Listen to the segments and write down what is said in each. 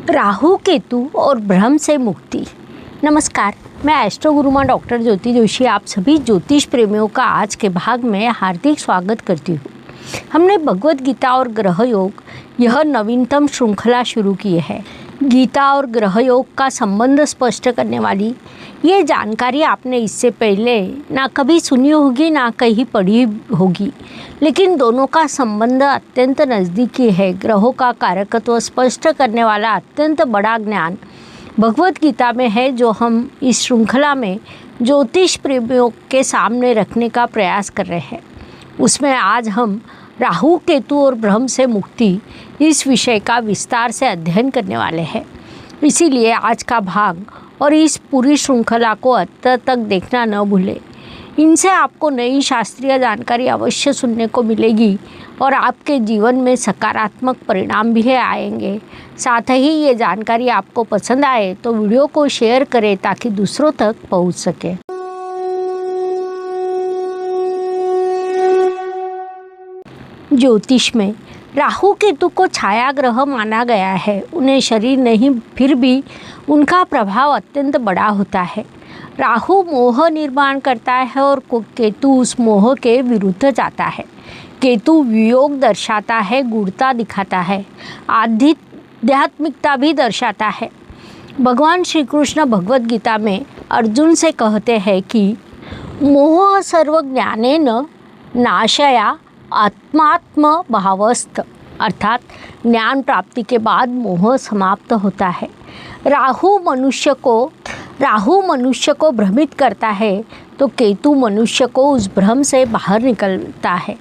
राहु केतु और भ्रम से मुक्ति। नमस्कार, मैं एस्ट्रो गुरुमा डॉक्टर ज्योति जोशी आप सभी ज्योतिष प्रेमियों का आज के भाग में हार्दिक स्वागत करती हूँ। हमने भगवत गीता और ग्रह योग यह नवीनतम श्रृंखला शुरू की है। गीता और ग्रह योग का संबंध स्पष्ट करने वाली ये जानकारी आपने इससे पहले ना कभी सुनी होगी ना कहीं पढ़ी होगी, लेकिन दोनों का संबंध अत्यंत नज़दीकी है। ग्रहों का कारकत्व स्पष्ट करने वाला अत्यंत बड़ा ज्ञान भगवत गीता में है, जो हम इस श्रृंखला में ज्योतिष प्रेमियों के सामने रखने का प्रयास कर रहे हैं। उसमें आज हम राहु केतु और भ्रम से मुक्ति इस विषय का विस्तार से अध्ययन करने वाले हैं। इसीलिए आज का भाग और इस पूरी श्रृंखला को अंत तक देखना न भूलें। इनसे आपको नई शास्त्रीय जानकारी अवश्य सुनने को मिलेगी और आपके जीवन में सकारात्मक परिणाम भी आएंगे। साथ ही ये जानकारी आपको पसंद आए तो वीडियो को शेयर करें ताकि दूसरों तक पहुंच सके। ज्योतिष में राहु केतु को छाया ग्रह माना गया है। उन्हें शरीर नहीं, फिर भी उनका प्रभाव अत्यंत बड़ा होता है। राहु मोह निर्माण करता है और केतु उस मोह के विरुद्ध जाता है। केतु वियोग दर्शाता है, गूढ़ता दिखाता है, आध्यात्मिकता भी दर्शाता है। भगवान श्री कृष्ण भगवत गीता में अर्जुन से कहते हैं कि मोह सर्व ज्ञानेन नाशया आत्मात्म भावस्थ, अर्थात ज्ञान प्राप्ति के बाद मोह समाप्त होता है। राहु मनुष्य को भ्रमित करता है तो केतु मनुष्य को उस भ्रम से बाहर निकलता है।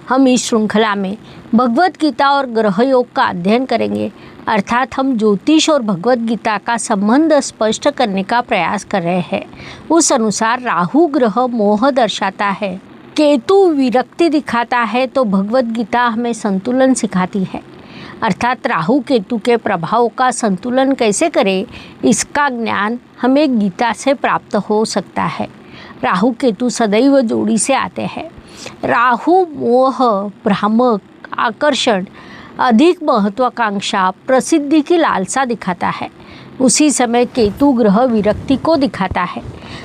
हम इस श्रृंखला में भगवत गीता और ग्रह योग का अध्ययन करेंगे, अर्थात हम ज्योतिष और भगवत गीता का संबंध स्पष्ट करने का प्रयास कर रहे हैं। उस अनुसार राहु ग्रह मोह दर्शाता है, केतु विरक्ति दिखाता है, तो भगवत गीता हमें संतुलन सिखाती है। अर्थात राहु केतु के प्रभाव का संतुलन कैसे करें, इसका ज्ञान हमें गीता से प्राप्त हो सकता है। राहु केतु सदैव जोड़ी से आते हैं। राहु मोह, भ्रामक, आकर्षण, अधिक महत्वाकांक्षा, प्रसिद्धि की लालसा दिखाता है। उसी समय केतु ग्रह विरक्ति को दिखाता है,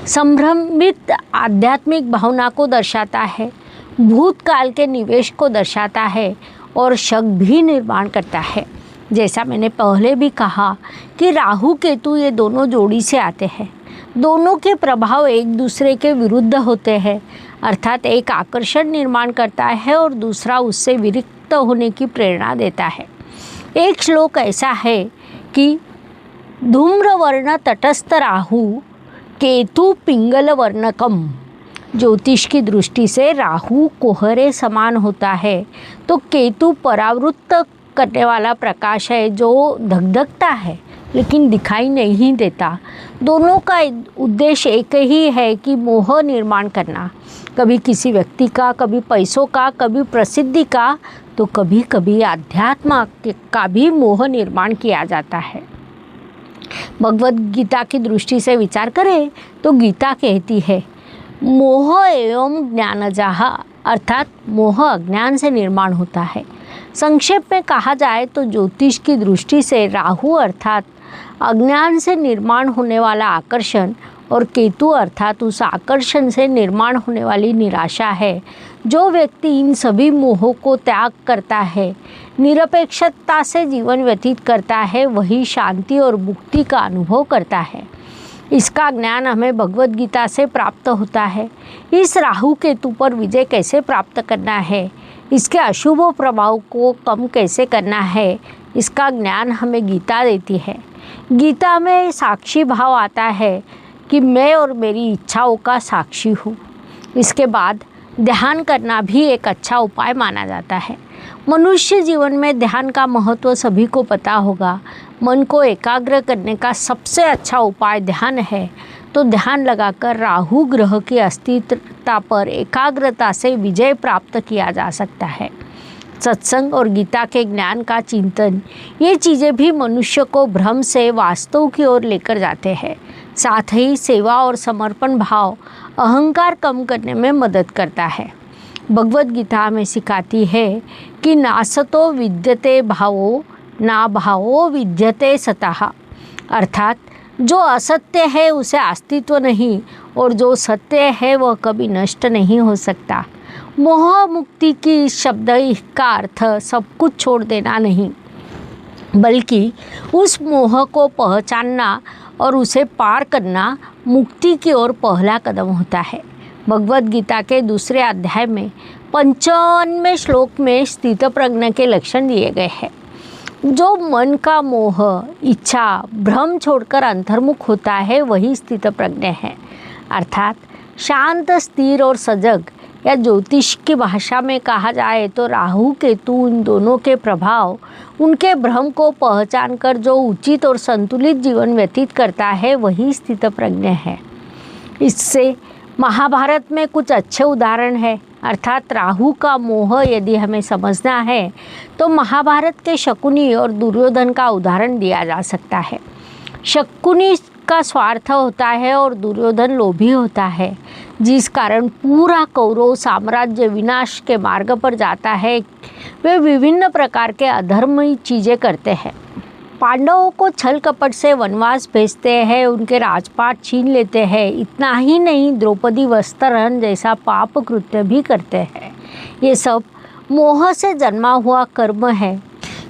संभ्रमित आध्यात्मिक भावना को दर्शाता है, भूतकाल के निवेश को दर्शाता है और शक भी निर्माण करता है। जैसा मैंने पहले भी कहा कि राहु केतु ये दोनों जोड़ी से आते हैं। दोनों के प्रभाव एक दूसरे के विरुद्ध होते हैं, अर्थात एक आकर्षण निर्माण करता है और दूसरा उससे विरक्त होने की प्रेरणा देता है। एक श्लोक ऐसा है कि धूम्रवर्ण तटस्थ राहु केतु पिंगल वर्णकम। ज्योतिष की दृष्टि से राहु कोहरे समान होता है तो केतु परावृत्त करने वाला प्रकाश है, जो धगधगता है लेकिन दिखाई नहीं देता। दोनों का उद्देश्य एक ही है कि मोह निर्माण करना, कभी किसी व्यक्ति का, कभी पैसों का, कभी प्रसिद्धि का, तो कभी कभी अध्यात्म का भी मोह निर्माण किया जाता है। भगवत गीता की दृष्टि से विचार करें तो गीता कहती है मोह एवं ज्ञानजाह, अर्थात मोह अज्ञान से निर्माण होता है। संक्षेप में कहा जाए तो ज्योतिष की दृष्टि से राहु अर्थात अज्ञान से निर्माण होने वाला आकर्षण और केतु अर्थात उस आकर्षण से निर्माण होने वाली निराशा है। जो व्यक्ति इन सभी मोहों को त्याग करता है, निरपेक्षता से जीवन व्यतीत करता है, वही शांति और मुक्ति का अनुभव करता है। इसका ज्ञान हमें भगवत गीता से प्राप्त होता है। इस राहु केतु पर विजय कैसे प्राप्त करना है, इसके अशुभ प्रभाव को कम कैसे करना है, इसका ज्ञान हमें गीता देती है। गीता में साक्षी भाव आता है कि मैं और मेरी इच्छाओं का साक्षी हूँ। इसके बाद ध्यान करना भी एक अच्छा उपाय माना जाता है। मनुष्य जीवन में ध्यान का महत्व सभी को पता होगा। मन को एकाग्र करने का सबसे अच्छा उपाय ध्यान है, तो ध्यान लगाकर राहु ग्रह की अस्थिरता पर एकाग्रता से विजय प्राप्त किया जा सकता है। सत्संग और गीता के ज्ञान का चिंतन, ये चीज़ें भी मनुष्य को भ्रम से वास्तव की ओर लेकर जाते हैं। साथ ही सेवा और समर्पण भाव अहंकार कम करने में मदद करता है। भगवत गीता हमें सिखाती है कि नासतो विद्यते भावो ना भावो विद्यते सतः, अर्थात जो असत्य है उसे अस्तित्व नहीं और जो सत्य है वह कभी नष्ट नहीं हो सकता। मोह मुक्ति की इस शब्द का अर्थ सब कुछ छोड़ देना नहीं, बल्कि उस मोह को पहचानना और उसे पार करना मुक्ति की ओर पहला कदम होता है। भगवद गीता के दूसरे अध्याय में 95वें श्लोक में स्थित प्रज्ञ के लक्षण दिए गए हैं। जो मन का मोह, इच्छा, भ्रम छोड़कर अंतर्मुख होता है वही स्थित प्रज्ञ है, अर्थात शांत, स्थिर और सजग, या ज्योतिष की भाषा में कहा जाए तो राहु केतु इन दोनों के प्रभाव, उनके भ्रम को पहचान कर जो उचित और संतुलित जीवन व्यतीत करता है वही स्थित प्रज्ञ है। इससे महाभारत में कुछ अच्छे उदाहरण हैं, अर्थात राहु का मोह यदि हमें समझना है तो महाभारत के शकुनी और दुर्योधन का उदाहरण दिया जा सकता है। शकुनी का स्वार्थ होता है और दुर्योधन लोभी होता है, जिस कारण पूरा कौरव साम्राज्य विनाश के मार्ग पर जाता है। वे विभिन्न प्रकार के अधर्मी चीज़ें करते हैं, पांडवों को छल कपट से वनवास भेजते हैं, उनके राजपाट छीन लेते हैं। इतना ही नहीं, द्रौपदी वस्त्रहरण जैसा पाप कृत्य भी करते हैं। ये सब मोह से जन्मा हुआ कर्म है,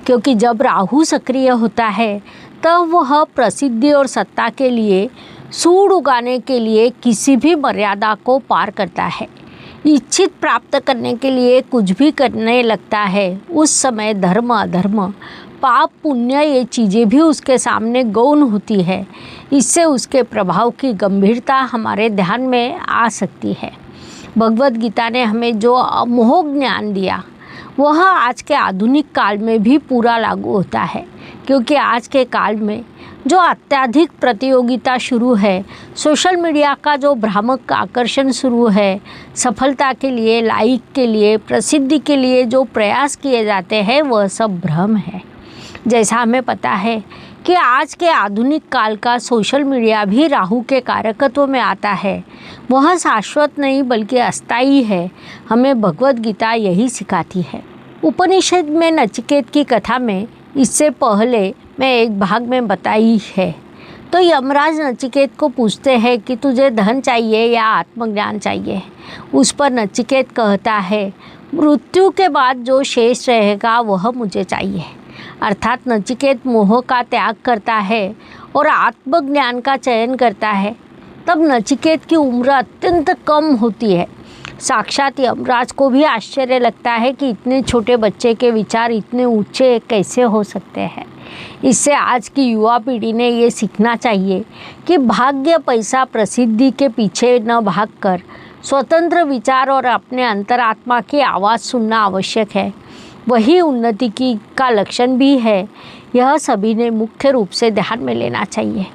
क्योंकि जब राहु सक्रिय होता है तब वह प्रसिद्धि और सत्ता के लिए, सूड उगाने के लिए किसी भी मर्यादा को पार करता है, इच्छित प्राप्त करने के लिए कुछ भी करने लगता है। उस समय धर्म, अधर्म, पाप, पुण्य ये चीज़ें भी उसके सामने गौण होती है। इससे उसके प्रभाव की गंभीरता हमारे ध्यान में आ सकती है। भगवद गीता ने हमें जो अमोह ज्ञान दिया वह आज के आधुनिक काल में भी पूरा लागू होता है, क्योंकि आज के काल में जो अत्यधिक प्रतियोगिता शुरू है, सोशल मीडिया का जो भ्रामक आकर्षण शुरू है, सफलता के लिए, लाइक के लिए, प्रसिद्धि के लिए जो प्रयास किए जाते हैं वह सब भ्रम है। जैसा हमें पता है कि आज के आधुनिक काल का सोशल मीडिया भी राहु के कारकत्व में आता है। वह शाश्वत नहीं बल्कि अस्थायी है, हमें भगवद गीता यही सिखाती है। उपनिषद में नचिकेत की कथा में इससे पहले मैं एक भाग में बताई है। तो यमराज नचिकेत को पूछते हैं कि तुझे धन चाहिए या आत्मज्ञान चाहिए। उस पर नचिकेत कहता है, मृत्यु के बाद जो शेष रहेगा वह मुझे चाहिए। अर्थात नचिकेत मोह का त्याग करता है और आत्मज्ञान का चयन करता है। तब नचिकेत की उम्र अत्यंत कम होती है। साक्षात यमराज को भी आश्चर्य लगता है कि इतने छोटे बच्चे के विचार इतने ऊंचे कैसे हो सकते हैं। इससे आज की युवा पीढ़ी ने ये सीखना चाहिए कि भाग्य, पैसा, प्रसिद्धि के पीछे न भागकर स्वतंत्र विचार और अपने अंतरात्मा की आवाज़ सुनना आवश्यक है। वही उन्नति का लक्षण भी है। यह सभी ने मुख्य रूप से ध्यान में लेना चाहिए।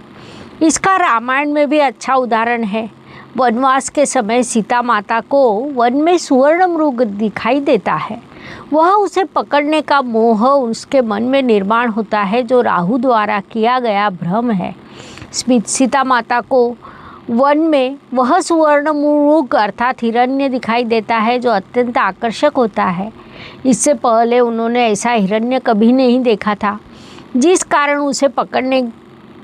इसका रामायण में भी अच्छा उदाहरण है। वनवास के समय सीता माता को वन में सुवर्ण मृग दिखाई देता है। वह उसे पकड़ने का मोह उसके मन में निर्माण होता है, जो राहु द्वारा किया गया भ्रम है। सीता माता को वन में वह सुवर्ण मृग अर्थात हिरण्य दिखाई देता है, जो अत्यंत आकर्षक होता है। इससे पहले उन्होंने ऐसा हिरण्य कभी नहीं देखा था, जिस कारण उसे पकड़ने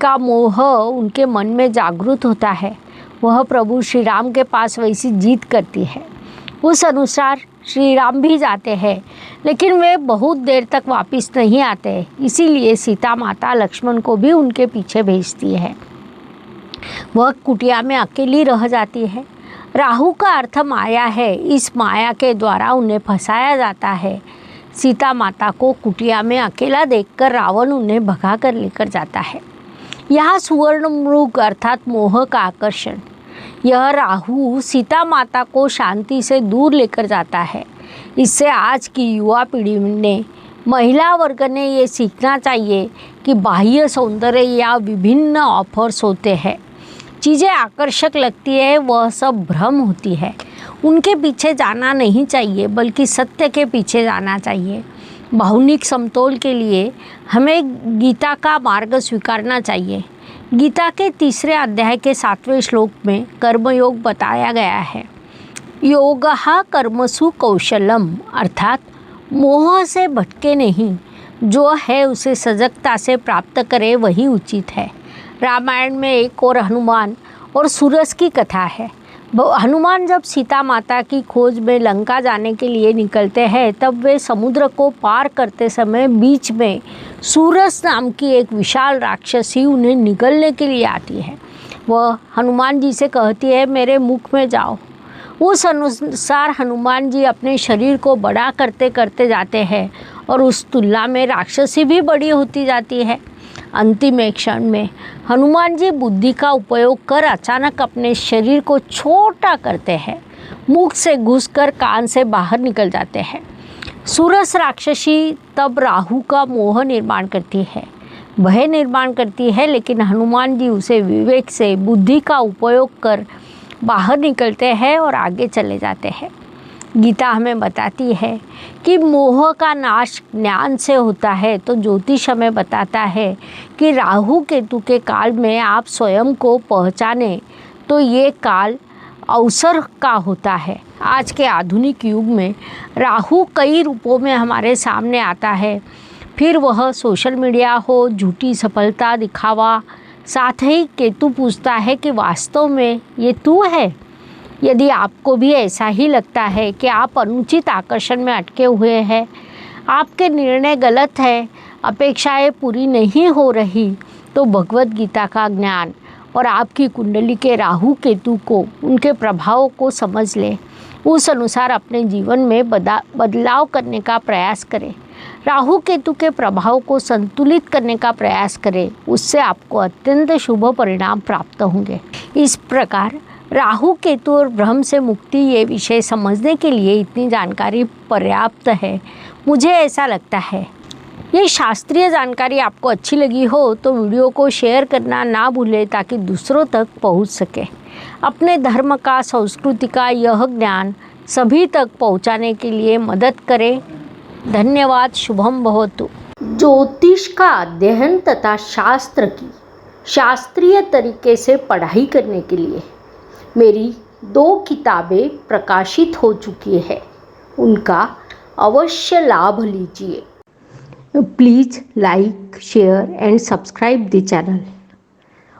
का मोह उनके मन में जागृत होता है। वह प्रभु श्री राम के पास वैसी जीत करती है। उस अनुसार श्री राम भी जाते हैं, लेकिन वे बहुत देर तक वापस नहीं आते। इसीलिए सीता माता लक्ष्मण को भी उनके पीछे भेजती है। वह कुटिया में अकेली रह जाती है। राहु का अर्थ माया है। इस माया के द्वारा उन्हें फंसाया जाता है। सीता माता को कुटिया में अकेला देखकर रावण उन्हें भगा कर लेकर जाता है। यहाँ सुवर्ण मृग अर्थात मोह का आकर्षण, यह राहु सीता माता को शांति से दूर लेकर जाता है। इससे आज की युवा पीढ़ी ने, महिला वर्ग ने ये सीखना चाहिए कि बाह्य सौंदर्य या विभिन्न ऑफर्स होते हैं, चीज़ें आकर्षक लगती है, वह सब भ्रम होती है। उनके पीछे जाना नहीं चाहिए, बल्कि सत्य के पीछे जाना चाहिए। भावनिक समतोल के लिए हमें गीता का मार्ग स्वीकारना चाहिए। गीता के 3 अध्याय के 7वें श्लोक में कर्मयोग बताया गया है। योगः कर्मसु कौशलम, अर्थात मोह से भटके नहीं, जो है उसे सजगता से प्राप्त करे वही उचित है। रामायण में एक और हनुमान और सूरज की कथा है। हनुमान जब सीता माता की खोज में लंका जाने के लिए निकलते हैं तब वे समुद्र को पार करते समय बीच में सूरज नाम की एक विशाल राक्षसी उन्हें निगलने के लिए आती है। वह हनुमान जी से कहती है, मेरे मुख में जाओ। उस अनुसार हनुमान जी अपने शरीर को बड़ा करते करते जाते हैं और उस तुलना में राक्षसी भी बड़ी होती जाती है। अंतिम एक क्षण में हनुमान जी बुद्धि का उपयोग कर अचानक अपने शरीर को छोटा करते हैं, मुख से घुसकर कान से बाहर निकल जाते हैं। सूरज राक्षसी तब राहु का मोह निर्माण करती है, भय निर्माण करती है, लेकिन हनुमान जी उसे विवेक से बुद्धि का उपयोग कर बाहर निकलते हैं और आगे चले जाते हैं। गीता हमें बताती है कि मोह का नाश ज्ञान से होता है, तो ज्योतिष हमें बताता है कि राहु केतु के काल में आप स्वयं को पहचाने तो ये काल अवसर का होता है। आज के आधुनिक युग में राहु कई रूपों में हमारे सामने आता है, फिर वह सोशल मीडिया हो, झूठी सफलता दिखावा, साथ ही केतु पूछता है कि वास्तव में ये तू है। यदि आपको भी ऐसा ही लगता है कि आप अनुचित आकर्षण में अटके हुए हैं, आपके निर्णय गलत है, अपेक्षाएं पूरी नहीं हो रही, तो भगवत गीता का ज्ञान और आपकी कुंडली के राहु केतु को, उनके प्रभावों को समझ लें, उस अनुसार अपने जीवन में बदलाव करने का प्रयास करें। राहु केतु के प्रभाव को संतुलित करने का प्रयास करें, उससे आपको अत्यंत शुभ परिणाम प्राप्त होंगे। इस प्रकार राहु केतु और भ्रम से मुक्ति ये विषय समझने के लिए इतनी जानकारी पर्याप्त है, मुझे ऐसा लगता है। ये शास्त्रीय जानकारी आपको अच्छी लगी हो तो वीडियो को शेयर करना ना भूलें ताकि दूसरों तक पहुंच सके। अपने धर्म का, संस्कृति का यह ज्ञान सभी तक पहुंचाने के लिए मदद करें। धन्यवाद। शुभम भवतु। ज्योतिष का अध्ययन तथा शास्त्र की शास्त्रीय तरीके से पढ़ाई करने के लिए मेरी 2 किताबें प्रकाशित हो चुकी है, उनका अवश्य लाभ लीजिए। Please like, share and subscribe the channel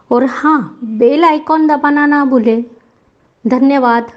और हाँ, बेल आइकॉन दबाना ना भूलें। धन्यवाद।